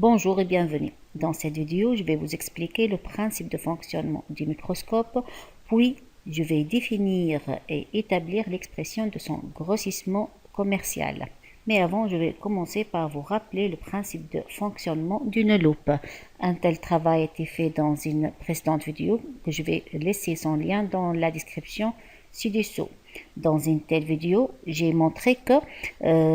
Bonjour et bienvenue. Dans cette vidéo, je vais vous expliquer le principe de fonctionnement du microscope, puis je vais définir et établir l'expression de son grossissement commercial. Mais avant, je vais commencer par vous rappeler le principe de fonctionnement d'une loupe. Un tel travail a été fait dans une précédente vidéo que je vais laisser son lien dans la description ci-dessous. Dans une telle vidéo, j'ai montré que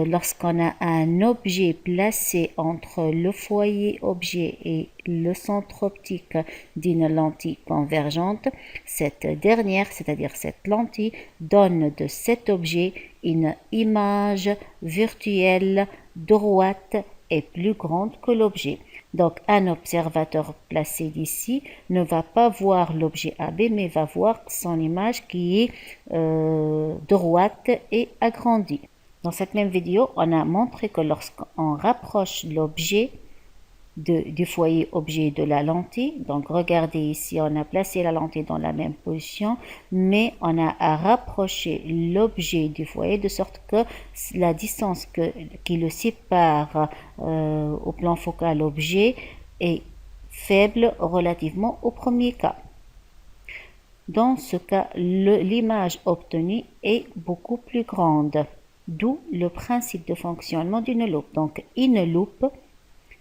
lorsqu'on a un objet placé entre le foyer objet et le centre optique d'une lentille convergente, cette dernière, c'est-à-dire cette lentille, donne de cet objet une image virtuelle droite et plus grande que l'objet. Donc, un observateur placé d'ici ne va pas voir l'objet AB, mais va voir son image qui est droite et agrandie. Dans cette même vidéo, on a montré que lorsqu'on rapproche l'objet du foyer objet de la lentille, donc regardez ici, on a placé la lentille dans la même position, mais on a à rapprocher l'objet du foyer de sorte que la distance qui le sépare au plan focal objet est faible relativement au premier cas. Dans ce cas, l'image obtenue est beaucoup plus grande, d'où le principe de fonctionnement d'une loupe. Donc, une loupe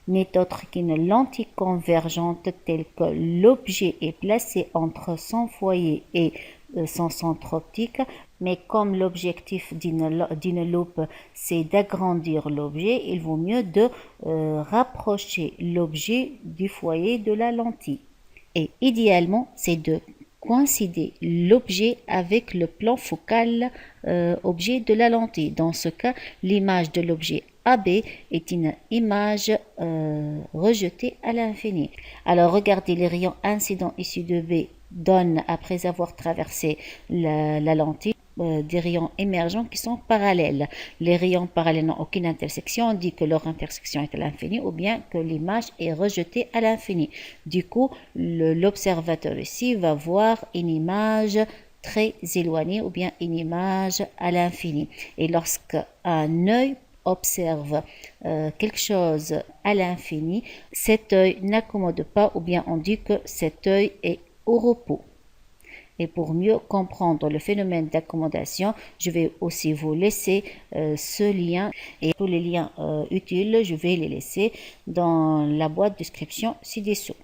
n'est autre qu'une lentille convergente telle que l'objet est placé entre son foyer et son centre optique, mais comme l'objectif d'une loupe c'est d'agrandir l'objet, il vaut mieux de rapprocher l'objet du foyer de la lentille. Et idéalement, c'est de coïncider l'objet avec le plan focal objet de la lentille. Dans ce cas, l'image de l'objet AB est une image rejetée à l'infini. Alors regardez, les rayons incidents issus de B donnent, après avoir traversé la lentille, des rayons émergents qui sont parallèles. Les rayons parallèles n'ont aucune intersection, on dit que leur intersection est à l'infini ou bien que l'image est rejetée à l'infini. Du coup, l'observateur ici va voir une image très éloignée ou bien une image à l'infini. Et lorsque un œil observe quelque chose à l'infini, cet œil n'accommode pas ou bien on dit que cet œil est au repos. Et pour mieux comprendre le phénomène d'accommodation, je vais aussi vous laisser ce lien et tous les liens utiles, je vais les laisser dans la boîte de description ci-dessous.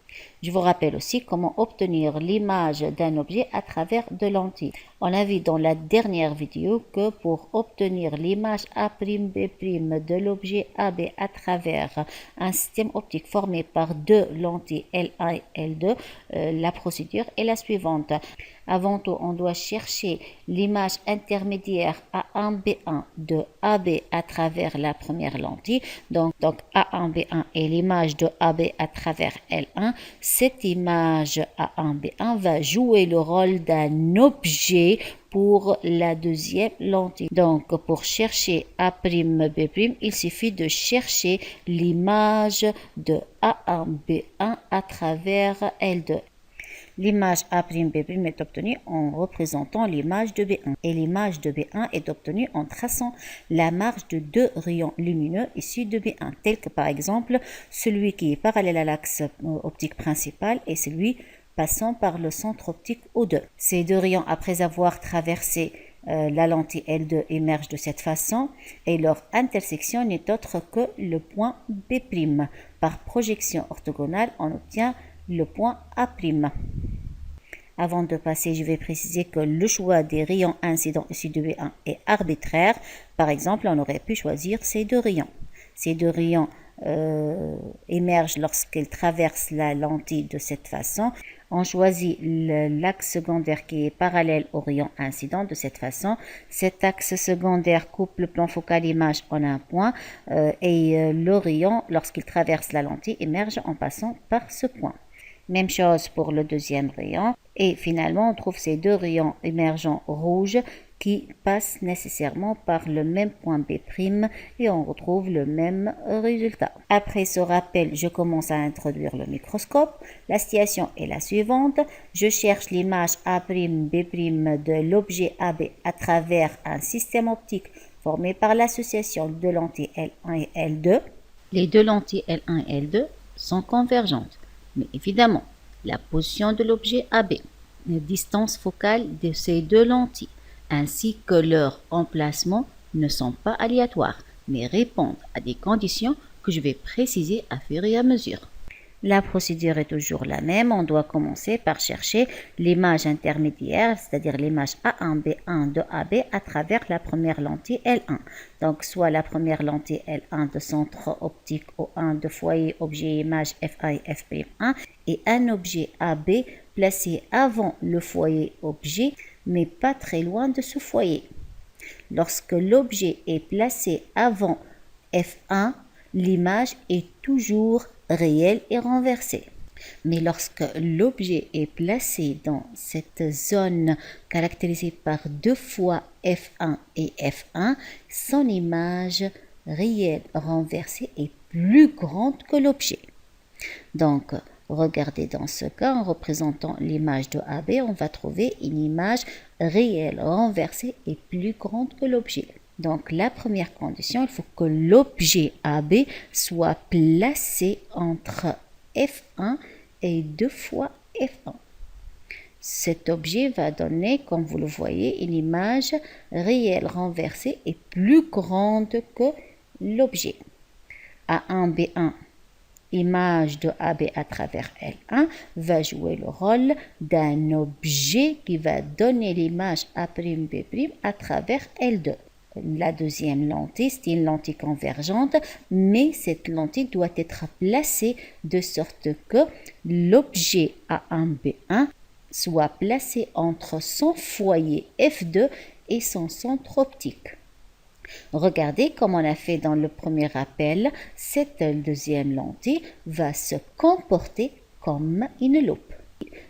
Je vous rappelle aussi comment obtenir l'image d'un objet à travers de lentilles. On a vu dans la dernière vidéo que pour obtenir l'image A'B' de l'objet AB à travers un système optique formé par deux lentilles L1 et L2, la procédure est la suivante. Avant tout, on doit chercher l'image intermédiaire A1B1 de AB à travers la première lentille. Donc A1B1 est l'image de AB à travers L1. Cette image A1B1 va jouer le rôle d'un objet pour la deuxième lentille. Donc, pour chercher A'B', il suffit de chercher l'image de A1B1 à travers L2. L'image A'B' est obtenue en représentant l'image de B1 et l'image de B1 est obtenue en traçant la marge de deux rayons lumineux issus de B1, tel que par exemple celui qui est parallèle à l'axe optique principal et celui passant par le centre optique O2. Ces deux rayons, après avoir traversé la lentille L2, émergent de cette façon et leur intersection n'est autre que le point B'. Par projection orthogonale, on obtient le point A'. Avant de passer, je vais préciser que le choix des rayons incidents issus de B1 est arbitraire. Par exemple, on aurait pu choisir ces deux rayons. Ces deux rayons émergent lorsqu'ils traversent la lentille de cette façon. On choisit l'axe secondaire qui est parallèle au rayon incident de cette façon. Cet axe secondaire coupe le plan focal image en un point et le rayon, lorsqu'il traverse la lentille, émerge en passant par ce point. Même chose pour le deuxième rayon. Et finalement, on trouve ces deux rayons émergents rouges qui passent nécessairement par le même point B' et on retrouve le même résultat. Après ce rappel, je commence à introduire le microscope. La situation est la suivante. Je cherche l'image A'B' de l'objet AB à travers un système optique formé par l'association de lentilles L1 et L2. Les deux lentilles L1 et L2 sont convergentes, mais évidemment, la position de l'objet AB, la distance focale de ces deux lentilles, ainsi que leur emplacement ne sont pas aléatoires, mais répondent à des conditions que je vais préciser à fur et à mesure. La procédure est toujours la même. On doit commencer par chercher l'image intermédiaire, c'est-à-dire l'image A1B1 de AB à travers la première lentille L1. Donc, soit la première lentille L1 de centre optique O1 de foyer objet image F1 et F'1 et un objet AB placé avant le foyer objet, mais pas très loin de ce foyer. Lorsque l'objet est placé avant F1, l'image est toujours réelle et renversée. Mais lorsque l'objet est placé dans cette zone caractérisée par deux fois F1 et F1, son image réelle renversée est plus grande que l'objet. Donc, regardez dans ce cas, en représentant l'image de AB, on va trouver une image réelle renversée et plus grande que l'objet. Donc, la première condition, il faut que l'objet AB soit placé entre F1 et deux fois F1. Cet objet va donner, comme vous le voyez, une image réelle renversée et plus grande que l'objet. A1, B1, image de AB à travers L1 va jouer le rôle d'un objet qui va donner l'image A'B' à travers L2. La deuxième lentille, c'est une lentille convergente, mais cette lentille doit être placée de sorte que l'objet A1B1 soit placé entre son foyer F2 et son centre optique. Regardez comme on a fait dans le premier appel, cette deuxième lentille va se comporter comme une loupe.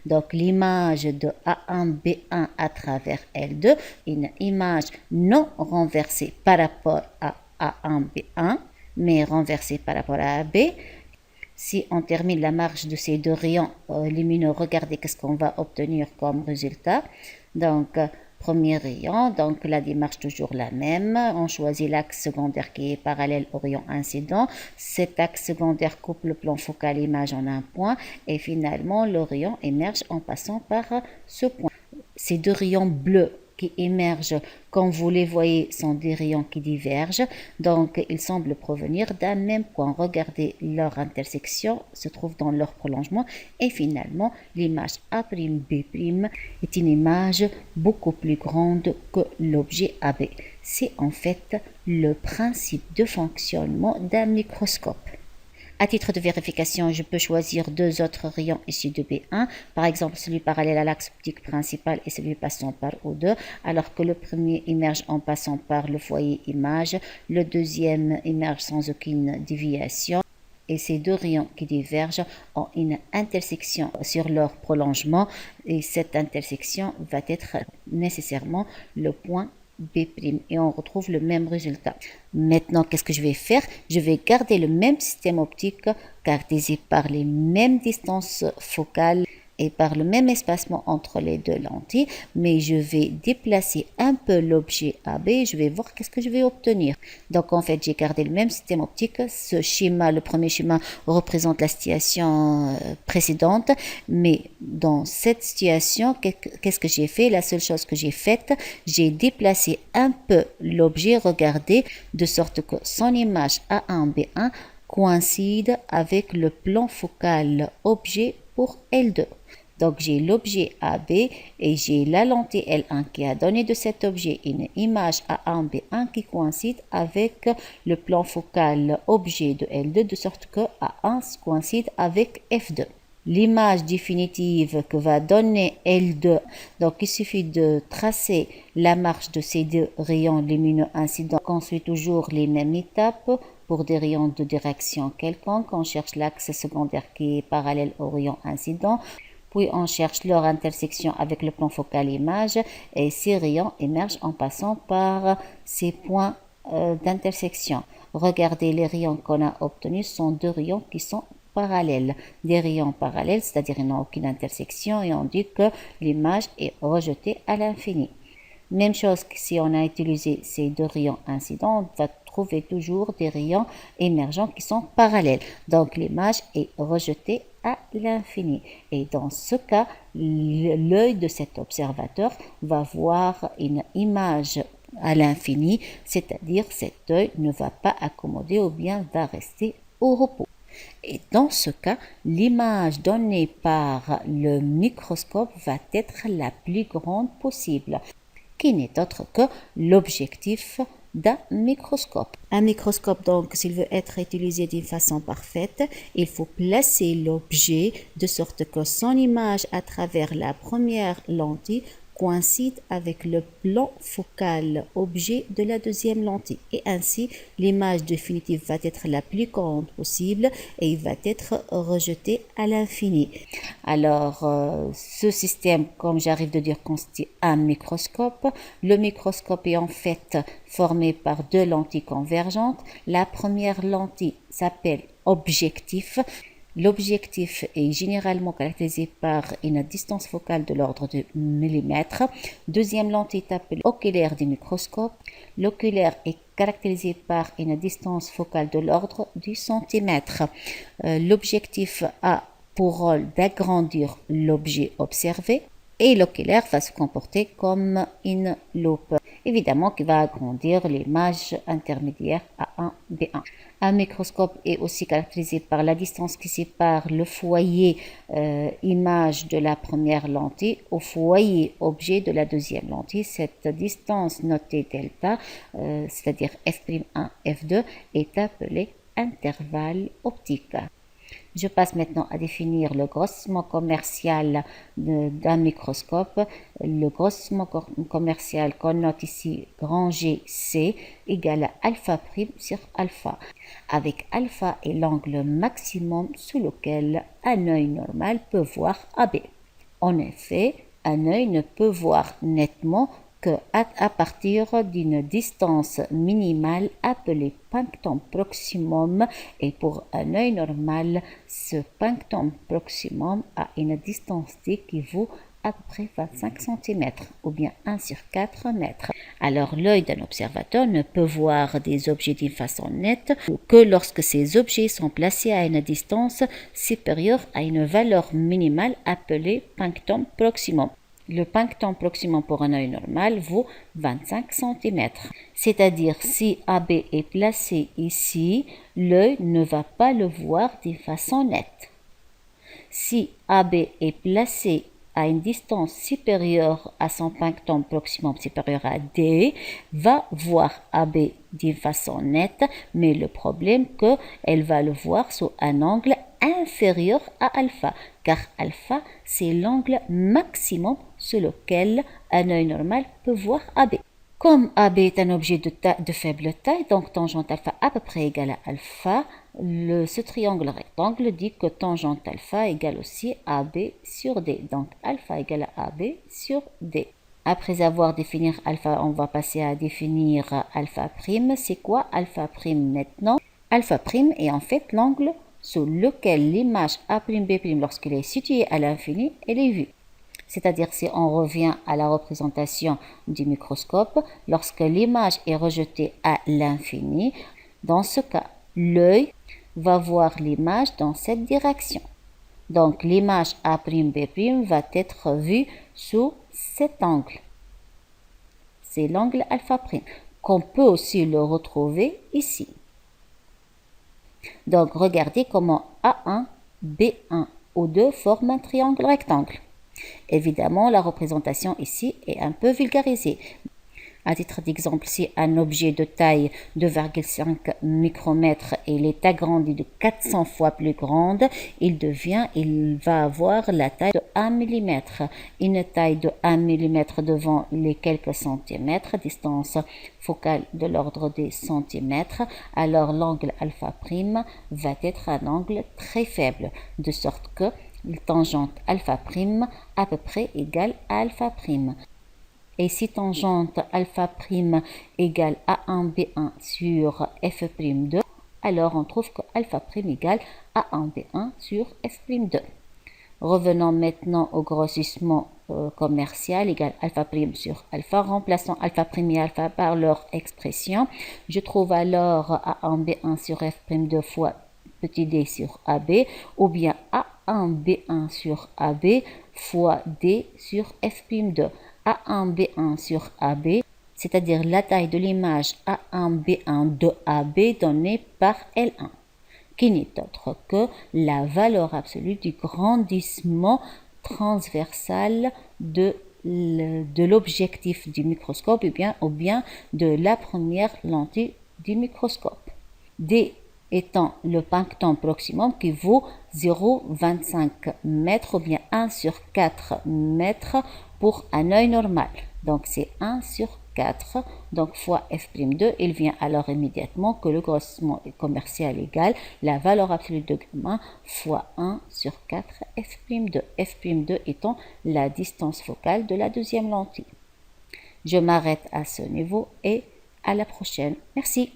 Donc l'image de A1B1 à travers L2, une image non renversée par rapport à A1B1, mais renversée par rapport à AB. Si on termine la marche de ces deux rayons lumineux, regardez qu'est-ce qu'on va obtenir comme résultat. Donc, premier rayon, donc la démarche toujours la même. On choisit l'axe secondaire qui est parallèle au rayon incident. Cet axe secondaire coupe le plan focal image en un point et finalement le rayon émerge en passant par ce point. Ces deux rayons bleus qui émergent, comme vous les voyez, sont des rayons qui divergent. Donc, ils semblent provenir d'un même point. Regardez, leur intersection se trouve dans leur prolongement. Et finalement, l'image A'B' est une image beaucoup plus grande que l'objet AB. C'est en fait le principe de fonctionnement d'un microscope. À titre de vérification, je peux choisir deux autres rayons issus de B1, par exemple celui parallèle à l'axe optique principal et celui passant par O2, alors que le premier émerge en passant par le foyer image, le deuxième émerge sans aucune déviation. Et ces deux rayons qui divergent ont une intersection sur leur prolongement et cette intersection va être nécessairement le point B' et on retrouve le même résultat. Maintenant, qu'est-ce que je vais faire? Je vais garder le même système optique cartésien par les mêmes distances focales et par le même espacement entre les deux lentilles, mais je vais déplacer un peu l'objet AB et je vais voir qu'est-ce que je vais obtenir. Donc en fait, j'ai gardé le même système optique. Ce schéma, le premier schéma, représente la situation précédente, mais dans cette situation, qu'est-ce que j'ai fait? La seule chose que j'ai faite, j'ai déplacé un peu l'objet, regardez, de sorte que son image A1B1 coïncide avec le plan focal objet pour L2. Donc j'ai l'objet AB et j'ai la lentille L1 qui a donné de cet objet une image A1B1 qui coïncide avec le plan focal objet de L2 de sorte que A1 coïncide avec F2. L'image définitive que va donner L2, donc il suffit de tracer la marche de ces deux rayons lumineux incidents. On suit toujours les mêmes étapes. Pour des rayons de direction quelconque, on cherche l'axe secondaire qui est parallèle au rayon incident. Puis on cherche leur intersection avec le plan focal image et ces rayons émergent en passant par ces points d'intersection. Regardez, les rayons qu'on a obtenus sont deux rayons qui sont parallèles. Des rayons parallèles, c'est-à-dire ils n'ont aucune intersection et on dit que l'image est rejetée à l'infini. Même chose que si on a utilisé ces deux rayons incidents, on va trouver toujours des rayons émergents qui sont parallèles. Donc l'image est rejetée à l'infini. Et dans ce cas, l'œil de cet observateur va voir une image à l'infini, c'est-à-dire cet œil ne va pas accommoder ou bien va rester au repos. Et dans ce cas, l'image donnée par le microscope va être la plus grande possible, qui n'est autre que l'objectif d'un microscope. Un microscope, donc, s'il veut être utilisé d'une façon parfaite, il faut placer l'objet de sorte que son image à travers la première lentille coïncide avec le plan focal objet de la deuxième lentille. Et ainsi, l'image définitive va être la plus grande possible et il va être rejeté à l'infini. Alors, ce système, comme j'arrive de dire, constitue un microscope. Le microscope est en fait formé par deux lentilles convergentes. La première lentille s'appelle objectif. L'objectif est généralement caractérisé par une distance focale de l'ordre de millimètres. Deuxième lentille est appelée oculaire du microscope. L'oculaire est caractérisé par une distance focale de l'ordre du centimètre. L'objectif a pour rôle d'agrandir l'objet observé et l'oculaire va se comporter comme une loupe, évidemment qui va agrandir l'image intermédiaire A1, B1. Un microscope est aussi caractérisé par la distance qui sépare le foyer image de la première lentille au foyer objet de la deuxième lentille. Cette distance notée delta, c'est-à-dire f'1, f2, est appelée intervalle optique. Je passe maintenant à définir le grossissement commercial d'un microscope. Le grossissement commercial qu'on note ici, grand G, C, égale à alpha prime sur alpha, avec alpha est l'angle maximum sous lequel un œil normal peut voir AB. En effet, un œil ne peut voir nettement qu'à partir d'une distance minimale appelée punctum proximum, et pour un œil normal, ce punctum proximum a une distance D qui vaut à peu près 25 cm ou bien 1 sur 4 mètres. Alors l'œil d'un observateur ne peut voir des objets d'une façon nette que lorsque ces objets sont placés à une distance supérieure à une valeur minimale appelée punctum proximum. Le punctum proximum pour un œil normal vaut 25 cm. C'est-à-dire si AB est placé ici, l'œil ne va pas le voir d'une façon nette. Si AB est placé à une distance supérieure à son punctum proximum supérieur à D, va voir AB d'une façon nette, mais le problème que elle va le voir sous un angle inférieur à alpha, car alpha c'est l'angle maximum sur lequel un œil normal peut voir AB. Comme AB est un objet de faible taille, donc tangente alpha à peu près égale à alpha, ce triangle rectangle dit que tangente alpha égale aussi AB sur D. Donc alpha égale à AB sur D. Après avoir défini alpha, on va passer à définir alpha prime. C'est quoi alpha prime maintenant? Alpha prime est en fait l'angle sur lequel l'image A'B' lorsqu'elle est située à l'infini, elle est vue. C'est-à-dire si on revient à la représentation du microscope, lorsque l'image est rejetée à l'infini, dans ce cas, l'œil va voir l'image dans cette direction. Donc l'image A'B' va être vue sous cet angle. C'est l'angle alpha prime, qu'on peut aussi le retrouver ici. Donc regardez comment A1, B1 ou 2 forment un triangle rectangle. Évidemment, la représentation ici est un peu vulgarisée. À titre d'exemple, si un objet de taille 2,5 micromètres et il est agrandi de 400 fois plus grande, il va avoir la taille de 1 mm. Une taille de 1 mm devant les quelques centimètres, distance focale de l'ordre des centimètres, alors l'angle alpha prime va être un angle très faible, de sorte que tangente alpha prime à peu près égale à alpha prime. Et si tangente alpha prime égale A1B1 sur F'2, alors on trouve que alpha prime égale A1B1 sur F'2. Revenons maintenant au grossissement commercial égale alpha prime sur alpha. Remplaçant alpha prime et alpha par leur expression. Je trouve alors A1 B1 sur F prime 2 fois petit d sur AB, ou bien A1 B1 sur AB fois D sur F prime 2. A1 B1 sur AB, c'est-à-dire la taille de l'image A1 B1 de AB donnée par L1, qui n'est autre que la valeur absolue du grandissement transversal de l'objectif du microscope ou bien de la première lentille du microscope. D étant le puncton proximum qui vaut 0,25 mètres ou bien 1 sur 4 mètres pour un œil normal. Donc c'est 1 sur 4, donc fois F'2, il vient alors immédiatement que le grossissement commercial égale la valeur absolue de gamma fois 1 sur 4 F'2. F'2 étant la distance focale de la deuxième lentille. Je m'arrête à ce niveau et à la prochaine. Merci.